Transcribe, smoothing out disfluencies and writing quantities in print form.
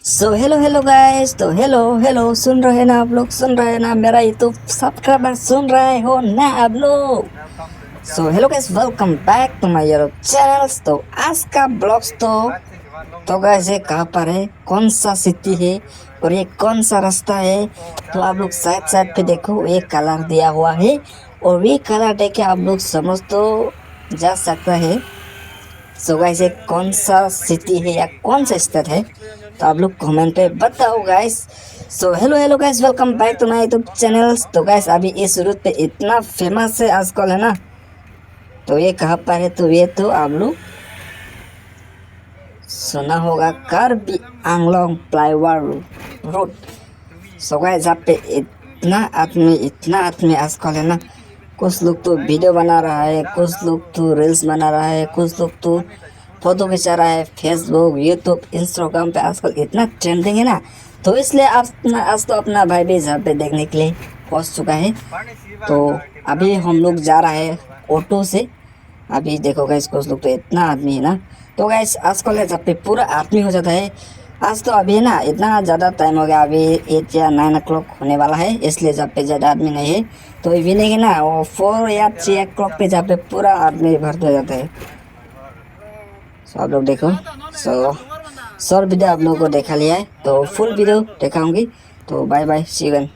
सो hello hello guys. तो hello hello, सुन रहे हैं ना आप लोग? सुन रहे हैं ना? मेरा यूट्यूब सब्सक्राइबर सुन रहे हो ना आप लोग? So hello guys, welcome back to my YouTube channels. तो आज का ब्लॉग्स तो गाइस ये कहाँ पर है, कौन सा सिटी है और ये कौन सा रास्ता है, तो आप लोग साइड साइड पे देखो, ये कलर दिया हुआ है और ये कलर देख के आप लोग समझ तो जा सकता है। सो गाइस ये कौन सा सिटी है या कौन सा स्टेट है, तो आप लोग कमेंट पे बताओ guys. So hello hello guys, welcome back to my YouTube channel. तो गाइस अभी इस रूट पे इतना फेमस है आजकल, है ना? तो ये कहाँ पर है, तो ये तो आप लोग सुना होगा, Karbi Anglong flyover road. So guys यहाँ पे इतना आदमी आजकल, है ना? कुछ लोग तो वीडियो बना रहा है, कुछ लोग तो रील्स बना रहा है, कुछ लोग तो फोटो खिंचा रहा है। फेसबुक, यूट्यूब, इंस्टाग्राम पे आजकल इतना ट्रेंडिंग है ना, तो इसलिए आज तो अपना भाई भी यहाँ पे देखने के लिए पहुंच चुका है। तो अभी हम लोग जा रहा है ऑटो से। अभी देखो गाइस, कुछ लोग तो इतना आदमी है ना, तो गाइस आजकल जब पे पूरा आदमी हो जाता है। आज तो अभी है ना, इतना ज़्यादा टाइम हो गया, अभी 8 या 9 o'clock होने वाला है, इसलिए जब पे ज़्यादा आदमी नहीं है। तो इवनिंग है ना, वो 4 या 6 o'clock पे जब पे पूरा आदमी भर हो जाता है। सो आप लोग देखो। सो शॉर्ट वीडियो आप लोगों को देखा लिया है, तो फुल वीडियो दिखाऊंगी। तो बाय बाय, सी यू।